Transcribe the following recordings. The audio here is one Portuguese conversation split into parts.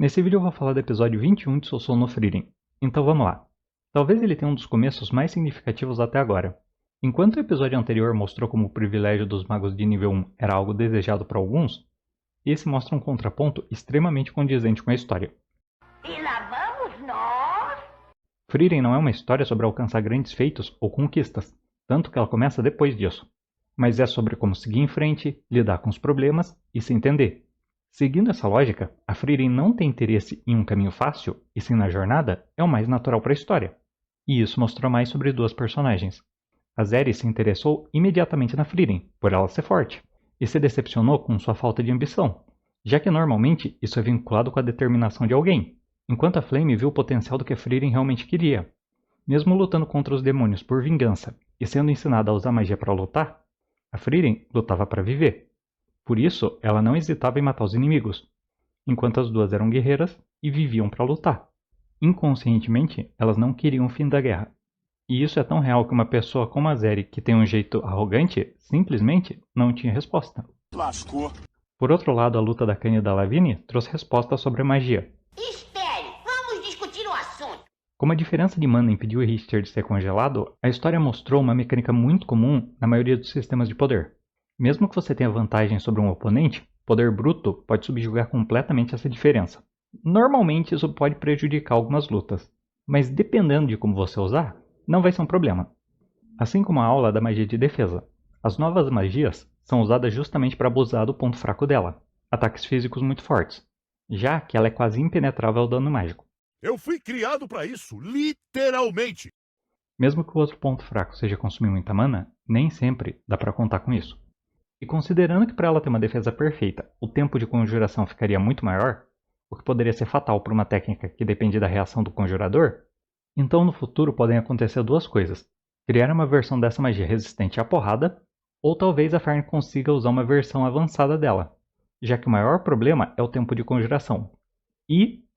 Nesse vídeo eu vou falar do episódio 21 de Sousou no Frieren. Então vamos lá. Talvez ele tenha um dos começos mais significativos até agora. Enquanto o episódio anterior mostrou como o privilégio dos magos de nível 1 era algo desejado por alguns, esse mostra um contraponto extremamente condizente com a história. E lá vamos nós! Frieren não é uma história sobre alcançar grandes feitos ou conquistas, tanto que ela começa depois disso. Mas é sobre como seguir em frente, lidar com os problemas e se entender. Seguindo essa lógica, a Frieren não tem interesse em um caminho fácil, e sim na jornada, é o mais natural para a história. E isso mostrou mais sobre duas personagens. A Zeri se interessou imediatamente na Frieren, por ela ser forte, e se decepcionou com sua falta de ambição, já que normalmente isso é vinculado com a determinação de alguém, enquanto a Flame viu o potencial do que a Frieren realmente queria. Mesmo lutando contra os demônios por vingança e sendo ensinada a usar magia para lutar, a Frieren lutava para viver. Por isso, ela não hesitava em matar os inimigos, enquanto as duas eram guerreiras e viviam para lutar. Inconscientemente, elas não queriam o fim da guerra. E isso é tão real que uma pessoa como a Zeri, que tem um jeito arrogante, simplesmente não tinha resposta. Lascou. Por outro lado, a luta da Kanye e da Lavigne trouxe respostas sobre a magia. Espere, vamos discutir o assunto. Como a diferença de mana impediu o Richter de ser congelado, a história mostrou uma mecânica muito comum na maioria dos sistemas de poder. Mesmo que você tenha vantagem sobre um oponente, poder bruto pode subjugar completamente essa diferença. Normalmente isso pode prejudicar algumas lutas, mas dependendo de como você usar, não vai ser um problema. Assim como a aula da magia de defesa, as novas magias são usadas justamente para abusar do ponto fraco dela, ataques físicos muito fortes, já que ela é quase impenetrável ao dano mágico. Eu fui criado pra isso, literalmente. Mesmo que o outro ponto fraco seja consumir muita mana, nem sempre dá para contar com isso. E considerando que para ela ter uma defesa perfeita, o tempo de conjuração ficaria muito maior, o que poderia ser fatal para uma técnica que depende da reação do conjurador, então no futuro podem acontecer duas coisas. Criar uma versão dessa magia resistente à porrada, ou talvez a Fern consiga usar uma versão avançada dela, já que o maior problema é o tempo de conjuração.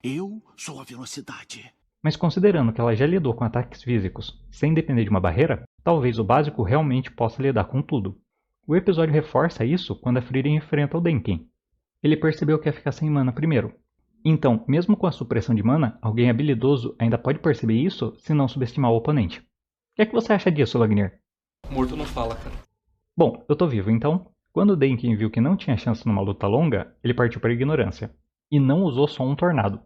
Eu sou a velocidade. Mas considerando que ela já lidou com ataques físicos sem depender de uma barreira, talvez o básico realmente possa lidar com tudo. O episódio reforça isso quando a Frieren enfrenta o Denken. Ele percebeu que ia ficar sem mana primeiro. Então, mesmo com a supressão de mana, alguém habilidoso ainda pode perceber isso se não subestimar o oponente. O que é que você acha disso, Lagnir? Morto não fala, cara. Bom, eu tô vivo então. Quando o Denken viu que não tinha chance numa luta longa, ele partiu para a ignorância. E não usou só um tornado.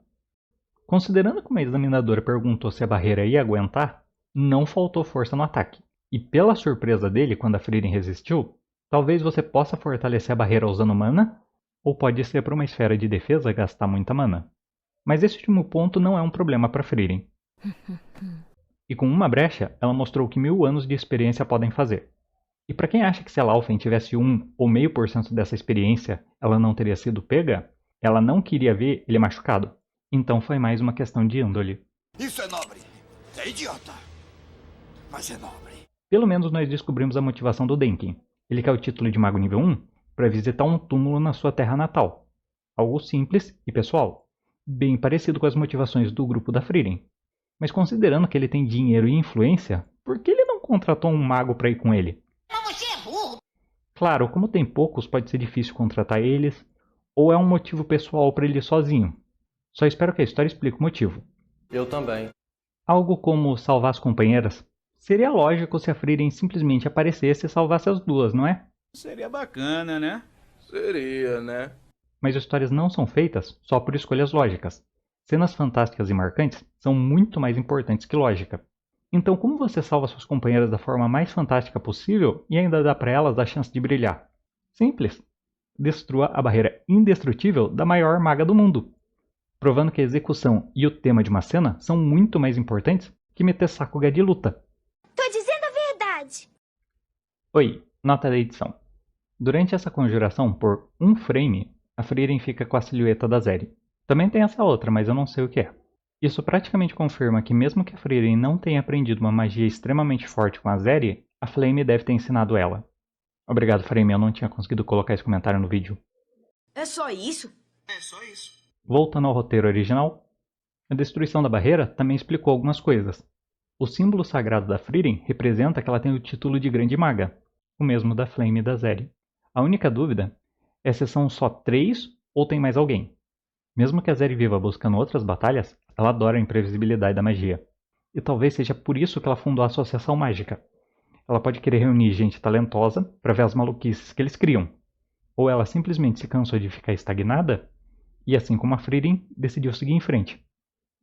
Considerando que uma examinadora perguntou se a barreira ia aguentar, não faltou força no ataque. E pela surpresa dele quando a Frieren resistiu, talvez você possa fortalecer a barreira usando mana, ou pode ser para uma esfera de defesa gastar muita mana. Mas esse último ponto não é um problema para Frieren. E com uma brecha, ela mostrou o que 1000 anos de experiência podem fazer. E para quem acha que se a Laufen tivesse 1 ou 0,5% dessa experiência, ela não teria sido pega, ela não queria ver ele machucado. Então foi mais uma questão de índole. Isso é nobre. É idiota. Mas é nobre. Pelo menos nós descobrimos a motivação do Denken. Ele quer o título de mago nível 1 para visitar um túmulo na sua terra natal. Algo simples e pessoal, bem parecido com as motivações do grupo da Frieren. Mas considerando que ele tem dinheiro e influência, por que ele não contratou um mago para ir com ele? Mas você é burro. Claro, como tem poucos, pode ser difícil contratar eles, ou é um motivo pessoal para ele ir sozinho. Só espero que a história explique o motivo. Eu também. Algo como salvar as companheiras. Seria lógico se a Frieren simplesmente aparecesse e salvasse as duas, não é? Seria bacana, né? Seria, né? Mas histórias não são feitas só por escolhas lógicas. Cenas fantásticas e marcantes são muito mais importantes que lógica. Então como você salva suas companheiras da forma mais fantástica possível e ainda dá para elas a chance de brilhar? Simples. Destrua a barreira indestrutível da maior maga do mundo. Provando que a execução e o tema de uma cena são muito mais importantes que meter sakuga de luta. Tô dizendo a verdade. Oi, nota da edição. Durante essa conjuração por um frame, a Frieren fica com a silhueta da Zeri. Também tem essa outra, mas eu não sei o que é. Isso praticamente confirma que mesmo que a Frieren não tenha aprendido uma magia extremamente forte com a Zeri, a Flame deve ter ensinado ela. Obrigado, Frame, eu não tinha conseguido colocar esse comentário no vídeo. É só isso? É só isso. Voltando ao roteiro original, a destruição da barreira também explicou algumas coisas. O símbolo sagrado da Frieren representa que ela tem o título de Grande Maga, o mesmo da Flame e da Zeri. A única dúvida é se são só 3 ou tem mais alguém. Mesmo que a Zeri viva buscando outras batalhas, ela adora a imprevisibilidade da magia. E talvez seja por isso que ela fundou a Associação Mágica. Ela pode querer reunir gente talentosa para ver as maluquices que eles criam. Ou ela simplesmente se cansou de ficar estagnada e, assim como a Frieren, decidiu seguir em frente.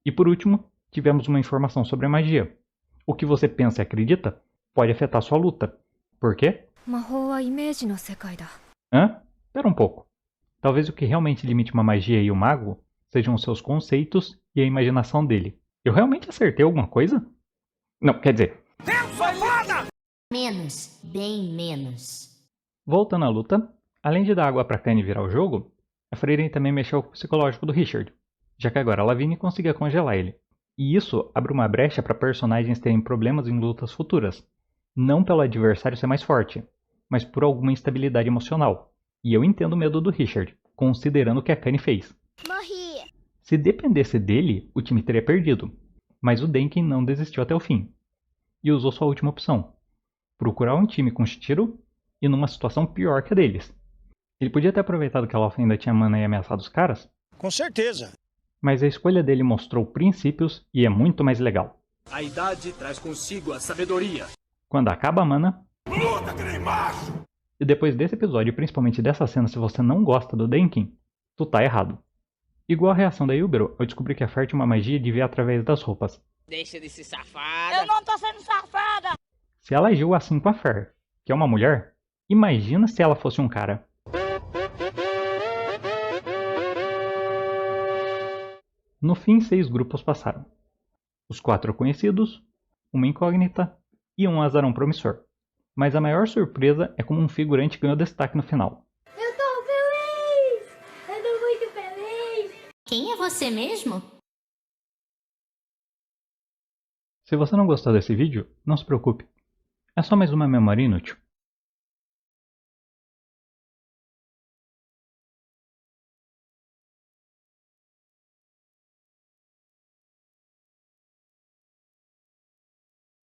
E por último, tivemos uma informação sobre a magia. O que você pensa e acredita pode afetar sua luta. Por quê? 魔法はイメージの世界だ。 Hã? Espera um pouco. Talvez o que realmente limite uma magia e o mago sejam os seus conceitos e a imaginação dele. Eu realmente acertei alguma coisa? Não, quer dizer... Menos, bem menos. Voltando à luta, além de dar água pra Kanye virar o jogo, a Frieren também mexeu com o psicológico do Richard, já que agora a Lavigne conseguia congelar ele. E isso abre uma brecha para personagens terem problemas em lutas futuras, não pelo adversário ser mais forte, mas por alguma instabilidade emocional. E eu entendo o medo do Richard, considerando o que a Kanye fez. Morri. Se dependesse dele, o time teria perdido, mas o Denkin não desistiu até o fim, e usou sua última opção, procurar um time com Shitiro e numa situação pior que a deles. Ele podia ter aproveitado que a Loth ainda tinha mana e ameaçado os caras, Com certeza. mas a escolha dele mostrou princípios e é muito mais legal. A idade traz consigo a sabedoria. Quando acaba a mana, Luta que nem macho! e depois desse episódio, principalmente dessa cena, se você não gosta do Denkin, tu tá errado. Igual a reação da Yubero, eu descobri que a Fer tinha uma magia de ver através das roupas. Deixa de ser safada. Eu não tô sendo safada. Se ela agiu assim com a Fer, que é uma mulher, imagina se ela fosse um cara. No fim, 6 grupos passaram. Os 4 conhecidos, uma incógnita e um azarão promissor. Mas a maior surpresa é como um figurante ganhou destaque no final. Eu tô feliz! Eu tô muito feliz! Quem é você mesmo? Se você não gostou desse vídeo, não se preocupe. É só mais uma memória inútil.